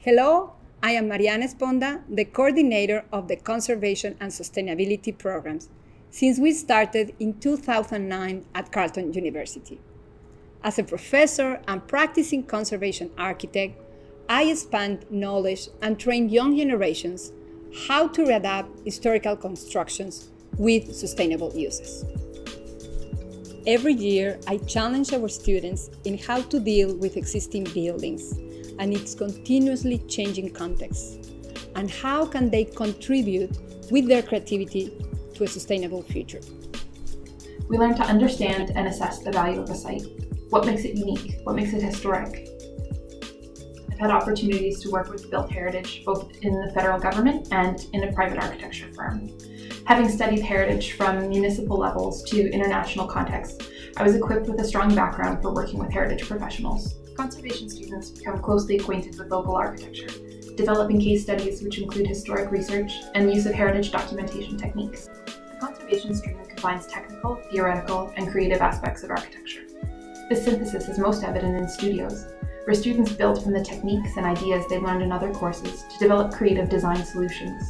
Hello, I am Mariana Esponda, the coordinator of the Conservation and Sustainability programs since we started in 2009 at Carleton University. As a professor and practicing conservation architect, I expand knowledge and train young generations how to readapt historical constructions with sustainable uses. Every year, I challenge our students in how to deal with existing buildings and its continuously changing context, and how can they contribute with their creativity to a sustainable future. We learn to understand and assess the value of a site. What makes it unique? What makes it historic? I've had opportunities to work with built heritage, both in the federal government and in a private architecture firm. Having studied heritage from municipal levels to international contexts, I was equipped with a strong background for working with heritage professionals. Conservation students become closely acquainted with local architecture, developing case studies which include historic research and use of heritage documentation techniques. The conservation stream combines technical, theoretical, and creative aspects of architecture. This synthesis is most evident in studios, where students build from the techniques and ideas they learned in other courses to develop creative design solutions.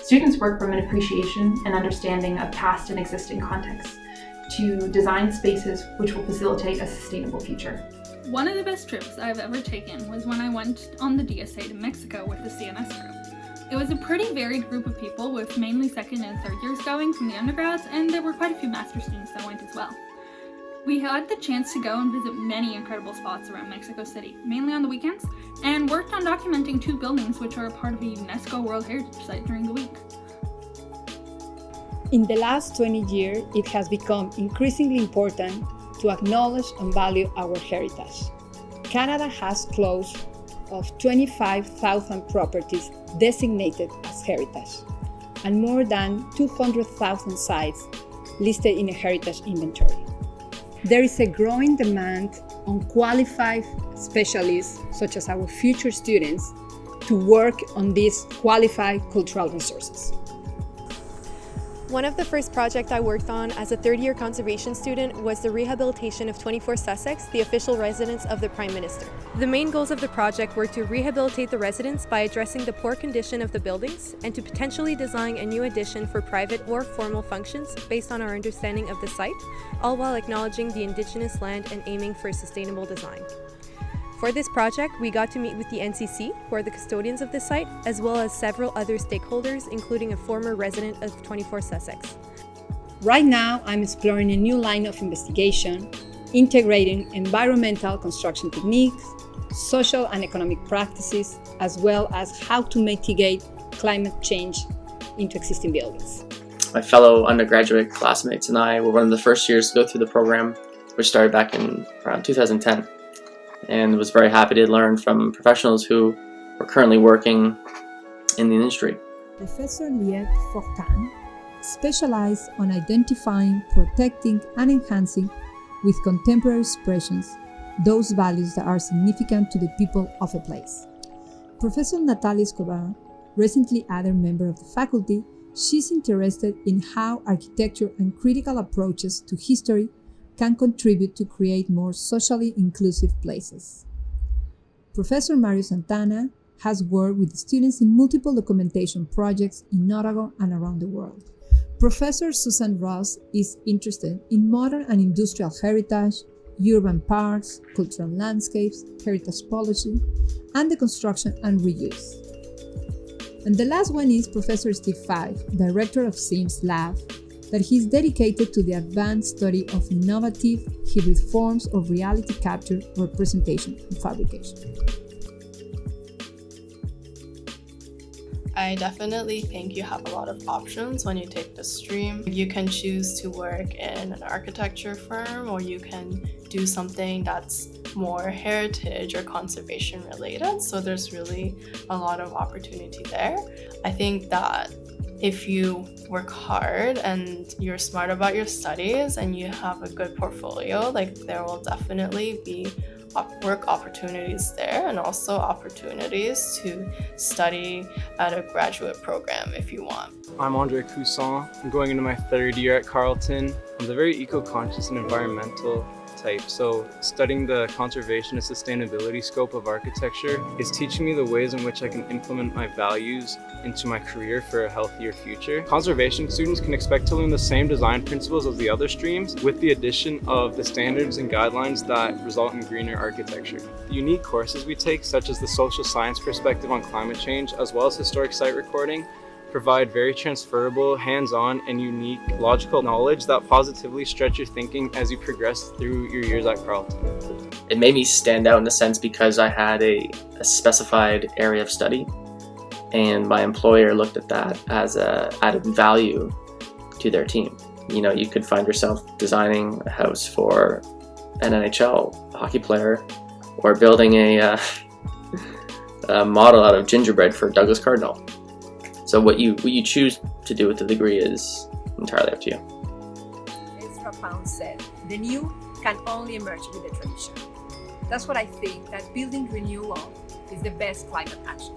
Students work from an appreciation and understanding of past and existing contexts to design spaces which will facilitate a sustainable future. One of the best trips I've ever taken was when I went on the DSA to Mexico with the CNS group. It was a pretty varied group of people, with mainly second and third years going from the undergrads, and there were quite a few master students that went as well. We had the chance to go and visit many incredible spots around Mexico City, mainly on the weekends, and worked on documenting 2 buildings which are a part of a UNESCO World Heritage Site during the week. In the last 20 years, it has become increasingly important to acknowledge and value our heritage. Canada has close of 25,000 properties designated as heritage, and more than 200,000 sites listed in a heritage inventory. There is a growing demand on qualified specialists, such as our future students, to work on these qualified cultural resources. One of the first projects I worked on as a third-year conservation student was the rehabilitation of 24 Sussex, the official residence of the Prime Minister. The main goals of the project were to rehabilitate the residence by addressing the poor condition of the buildings and to potentially design a new addition for private or formal functions based on our understanding of the site, all while acknowledging the Indigenous land and aiming for a sustainable design. For this project, we got to meet with the NCC, who are the custodians of the site, as well as several other stakeholders, including a former resident of 24 Sussex. Right now, I'm exploring a new line of investigation, integrating environmental construction techniques, social and economic practices, as well as how to mitigate climate change into existing buildings. My fellow undergraduate classmates and I were one of the first years to go through the program, which started back in around 2010. And was very happy to learn from professionals who are currently working in the industry. Professor Liette Fortin specialized on identifying, protecting, and enhancing with contemporary expressions those values that are significant to the people of a place. Professor Natalia Escobar, recently added member of the faculty, she's interested in how architecture and critical approaches to history can contribute to create more socially inclusive places. Professor Mario Santana has worked with students in multiple documentation projects in Oregon and around the world. Professor Susan Ross is interested in modern and industrial heritage, urban parks, cultural landscapes, heritage policy, and the construction and reuse. And the last one is Professor Steve Fife, director of SIMS Lab, that he's dedicated to the advanced study of innovative hybrid forms of reality capture, representation, and fabrication. I definitely think you have a lot of options when you take the stream. You can choose to work in an architecture firm, or you can do something that's more heritage or conservation related. So there's really a lot of opportunity there. I think that if you work hard and you're smart about your studies and you have a good portfolio, like there will definitely be work opportunities there, and also opportunities to study at a graduate program if you want. I'm Andre Cousson. I'm going into my 3rd year at Carleton. I'm a very eco-conscious and environmental type. So studying the conservation and sustainability scope of architecture is teaching me the ways in which I can implement my values into my career for a healthier future. Conservation students can expect to learn the same design principles as the other streams with the addition of the standards and guidelines that result in greener architecture. The unique courses we take, such as the social science perspective on climate change, as well as historic site recording, provide very transferable, hands-on, and unique logical knowledge that positively stretch your thinking as you progress through your years at Carleton. It made me stand out in a sense because I had a specified area of study, and my employer looked at that as a added value to their team. You know, you could find yourself designing a house for an NHL hockey player, or building a model out of gingerbread for Douglas Cardinal. So what you choose to do with the degree is entirely up to you. Ezra Pound said, "The new can only emerge with the tradition." That's what I think, that building renewal is the best climate action.